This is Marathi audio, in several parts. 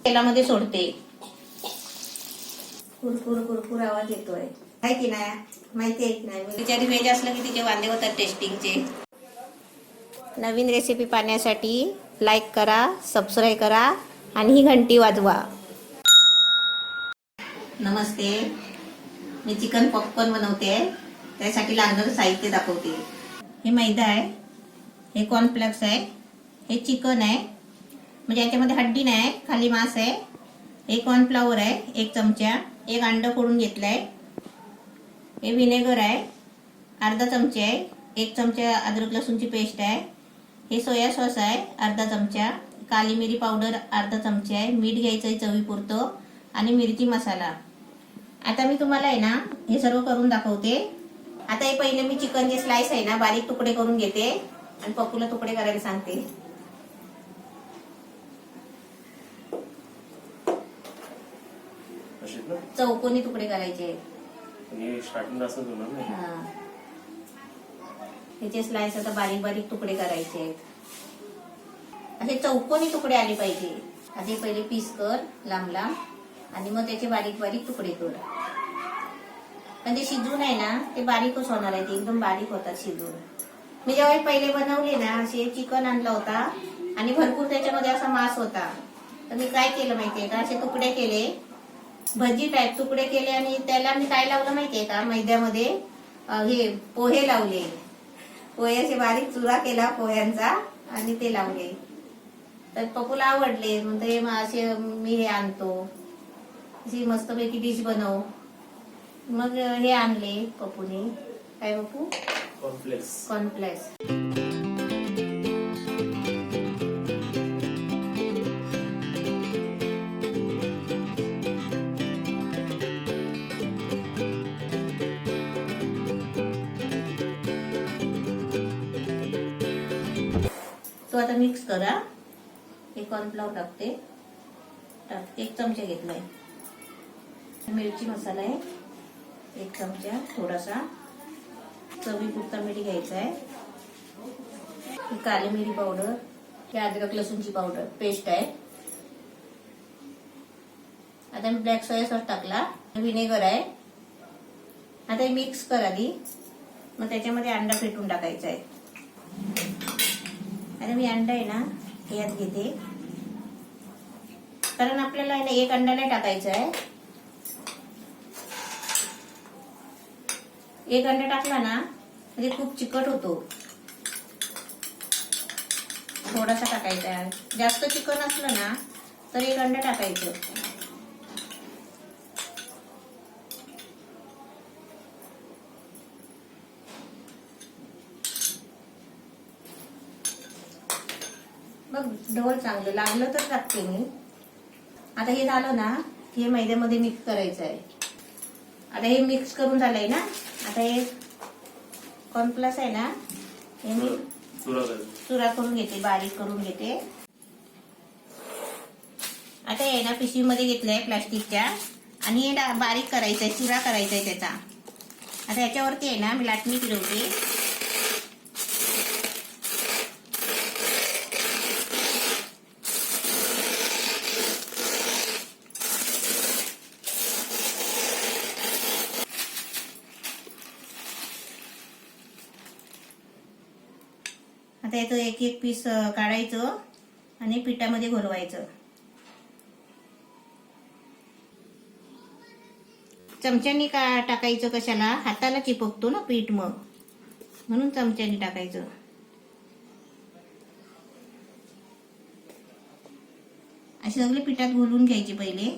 तेलामध्ये सोडते. कुरकुर कुरकुर आवाज येतोय. आहे की नाही माहिती आहे की नाही. बिचारी व्हेज असलं की तिचे वांदे होतात टेस्टिंगचे. नवीन रेसिपी पाहण्यासाठी लाईक करा, सबस्क्राईब करा आणि ही घंटी वाजवा. नमस्ते, मी चिकन पॉपकॉर्न बनवते. त्यासाठी लागणारं साहित्य दाखवते. हे मैदा आहे, हे कॉर्नफ्लेक्स आहे, हे चिकन आहे, म्हणजे याच्यामध्ये हड्डी नाही आहे, खाली मांस आहे. हे कॉर्नफ्लॉवर आहे 1 चमचा. एक अंडं फोडून घेतलंय. हे विनेगर आहे अर्धा चमचा आहे. 1 चमचा अद्रक लसूणची पेस्ट आहे. हे सोया सॉस आहे अर्धा चमचा. काली मिरी पावडर अर्धा चमचा आहे. मीठ घ्यायचं आहे चवीपुरतं आणि मिरची मसाला. आता मी तुम्हाला आहे ना हे सर्व करून दाखवते. आता हे पहिले मी चिकनचे स्लाइस आहे ना बारीक तुकडे करून घेते आणि पप्पूला तुकडे करायला सांगते. चौकोनी तुकडे करायचे. ह्याचे स्लाइस आता बारीक बारीक तुकडे करायचे आहेत. असे चौकोनी तुकडे आले पाहिजे. आधी पहिले पीस कर लांब लांब आणि मग त्याचे बारीक बारीक तुकडे कर. पण ते शिजून आहे ना ते बारीकच होणार आहे. ते एकदम बारीक होतात शिजून. मी जेव्हा पहिले बनवले ना असे चिकन आणला होता आणि भरपूर त्याच्यामध्ये असा मांस होता. तर मी काय केलं माहितीये का, असे तुकडे केले, भजी टाईप तुकडे केले आणि त्याला मी काय लावलं माहितीये का, मैद्यामध्ये हे पोहे लावले. पोह्याचे बारीक चुरा केला पोह्यांचा आणि ते लावले. तर पप्पूला आवडले. म्हणते असे मी हे आणतो, अशी मस्तपैकी डिश बनव. मग हे आणले पप्पूने. काय पप्पू? कॉर्नफ्लेक्स. तो आता मिक्स करा. हे कॉर्नफ्लॉवर टाकते. 1 चमचा घेतलाय. मिरची मसाला आहे 1 चमचा, थोडासा चवीपुरता मीठ घ्यायचा आहे. ही काली मिरी पावडर, ही अद्रक लसूणची पावडर पेस्ट आहे. आता मी ब्लॅक सोया सॉस टाकला. विनेगर आहे. आता हे मिक्स कर आधी. मग त्याच्यामध्ये अंडा फेटून टाकायचा आहे. आता मी अंडा आहे ना यात घेते, कारण आपल्याला आहे ना 1 अंडा नाही टाकायचा आहे. 1 अंडा टाकला ना म्हणजे खूप चिकट होतो. थोडासा टाकायचा आहे. जास्त चिकन असलं ना तर 1 अंडा टाकायचं. बघ ढवळ चांगलं लागलं तर टाकते मी. आता हे झालं ना, हे मैद्यामध्ये मिक्स करायचं आहे. आता हे मिक्स करून झालंय ना. आता हे कॉर्नफ्लेक्स आहे ना हे मी चुरा करून घेते, बारीक करून घेते. आता हे ना पिशवीमध्ये घेतलंय प्लास्टिकच्या आणि हे बारीक करायचंय, चुरा करायचाय त्याचा. आता याच्यावरती आहे ना मी लाटणी फिरवते. आता याचं 1-1 पीस काढायचं आणि पिठामध्ये घोलवायचं. चमच्यानी टाकायचं. कशाला? हाताला चिपकतो ना पीठ, मग म्हणून चमच्यानी टाकायचं. अशी सगळी पिठात घोलून घ्यायची पहिले.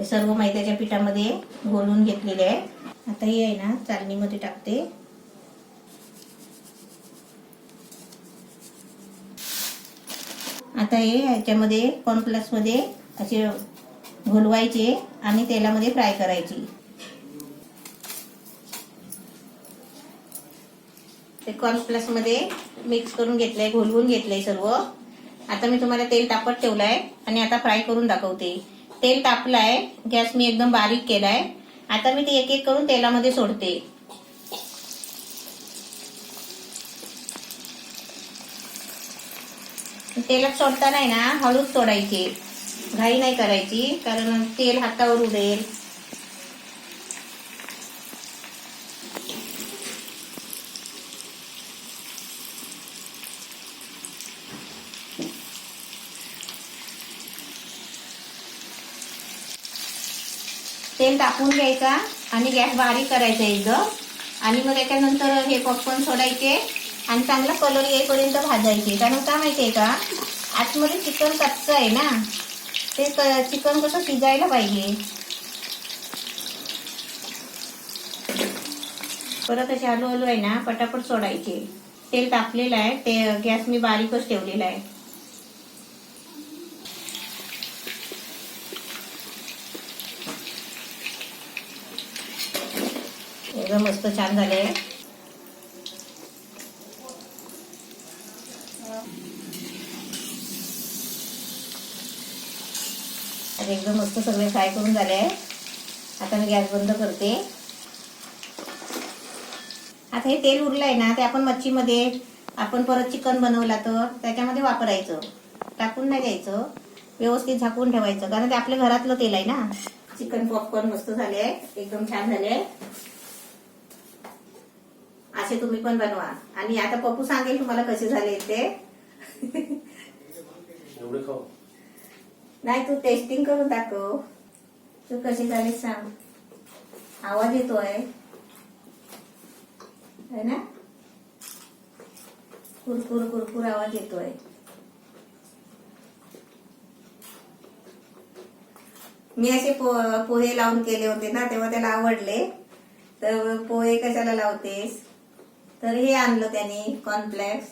सर्व मैद्याच्या पिठामध्ये घोलून घेतलेले आहे. आता हे आहे ना चाळणीमध्ये टाकते. आता हे ह्याच्यामध्ये कॉर्नफ्लेक्स मध्ये असे घोलवायचे आणि तेलामध्ये फ्राय करायची. ते कॉर्नफ्लेक्स मध्ये मिक्स करून घेतलंय, घोलवून घेतलंय सर्व. आता मी तुम्हाला तेल तापत ठेवलंय आणि आता फ्राय करून दाखवते. तेल तापलाय, गॅस मी एकदम बारीक केलाय. आता मी ते एक एक करून तेलामध्ये सोडते. तेलात सोडताना आहे ना हळूच सोडायची, घाई नाही करायची, कारण तेल हातावर उडेल. तेल टाकून घ्यायचा आणि गॅस बारीक करायचा एकदम. आणि मग त्याच्यानंतर हे पॉपकॉर्न सोडायचे आणि चांगला कलर येईपर्यंत भाजायचे. कारण का माहितीये का, आतमध्ये चिकन कच्चं आहे ना, ते चिकन कसं शिजायला पाहिजे. परत असे हळू हळू आहे ना पटापट सोडायचे. तेल तापलेलं आहे, ते गॅस मी बारीकच ठेवलेला आहे. एकदम मस्त छान झाले. आता एकदम मस्त सगळे फ्राय करून झाले. आता मी गॅस बंद करते. आता हे तेल उरलंय ना, ते आपण मच्छीमध्ये, आपण परत चिकन बनवला तर त्याच्यामध्ये वापरायचं. टाकून नाही द्यायचं, व्यवस्थित झाकून ठेवायचं, कारण ते आपल्या घरातलं तेल आहे ना. चिकन पॉपकॉर्न मस्त झाले, एकदम छान झाले. असे तुम्ही पण बनवा. आणि आता पप्पू सांगेल तुम्हाला कसे झाले ते. नाही, तू टेस्टिंग करून दाखव, तू कसे झाले सांग. आवाज येतोय है ना, कुरकुर कुरकुर आवाज येतोय. मी असे पोहे लावून केले होते ना, तेव्हा त्याला आवडले. तर पोहे कशाला लावतेस, तर हे आणलं त्याने कॉर्नफ्लेक्स.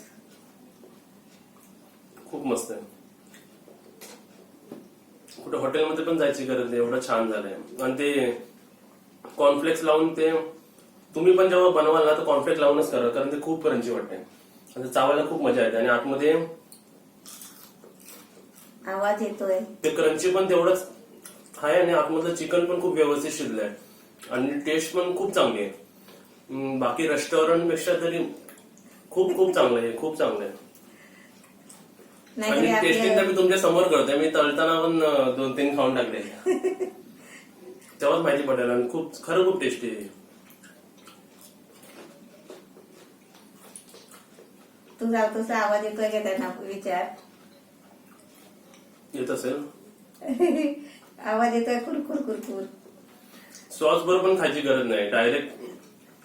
खूप मस्त आहे. कुठे हॉटेलमध्ये पण जायची गरज नाही, एवढं छान झालंय. आणि ते कॉर्नफ्लेक्स लावून, ते तुम्ही पण जेव्हा बनवाल ना तर कॉर्नफ्लेक्स लावूनच करा, कारण ते खूप क्रंची वाटते आणि चावायला खूप मजा येते. आणि आतमध्ये आवाज येतोय, ते क्रंची पण तेवढंच आहे आणि आतमधलं चिकन पण खूप व्यवस्थित शिजलंय आणि टेस्ट पण खूप चांगली आहे. बाकी रेस्टॉरंट पेक्षा तरी खूप खूप चांगलं आहे, खूप चांगलं आहे. आणि टेस्टिंग तर मी तुमच्या समोर करतोय, मी तळताना पण 2-3 खाऊन टाकले. तेव्हाच माहिती पडेल. आणि खूप खरं खूप टेस्टी आहे. तू जातोसा आवाज येतोय का त्यांना विचार. येत असेल. आवाज येतोय कुरकुर कुरकुर. सॉस बरोबर पण खायची गरज नाही, डायरेक्ट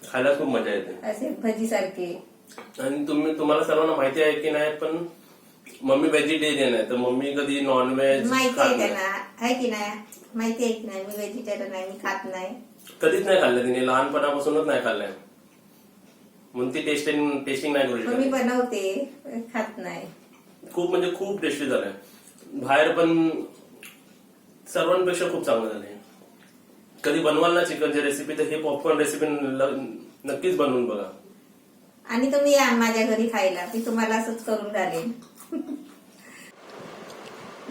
खायला खूप मजा येते, असे भजी सारखे. आणि तुम्हाला सर्वांना माहिती आहे की नाही, पण मम्मी व्हेजिटेरियन आहे, तर मम्मी कधी नॉनव्हेज माहिती आहे त्यांना, आहे की नाही, माहिती आहे की नाही, मी व्हेजिटेरियन आहे, मी खात नाही. कधीच नाही खाल्लं तिने, लहानपणापासूनच नाही खाल्लंय, म्हणून ती टेस्टिंग नाही करू मी शकत. बनवते, खात नाही. खूप म्हणजे खूप टेस्टी झालंय. बाहेर पण सर्वांपेक्षा खूप चांगलं झालंय. कधी बनवाल ना चिकनची रेसिपी, तर हे पॉपकॉर्न रेसिपी नक्कीच बनवून बघा. आणि तुम्ही या माझ्या घरी खायला, मी तुम्हाला असंच करून घालेन.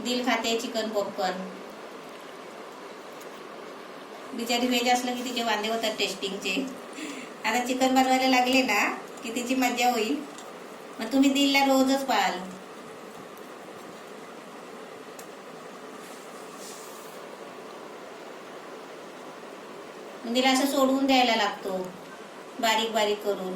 दिल खाते चिकन पॉपकॉर्न. बिचारी व्हेज असलं की तिचे वांदे होतात टेस्टिंगचे. आता चिकन बनवायला लागले ना की तिची मजा होईल. मग तुम्ही दिलला रोजच पाहाल. दिला असं सोडवून द्यायला लागतो, बारीक बारीक करून.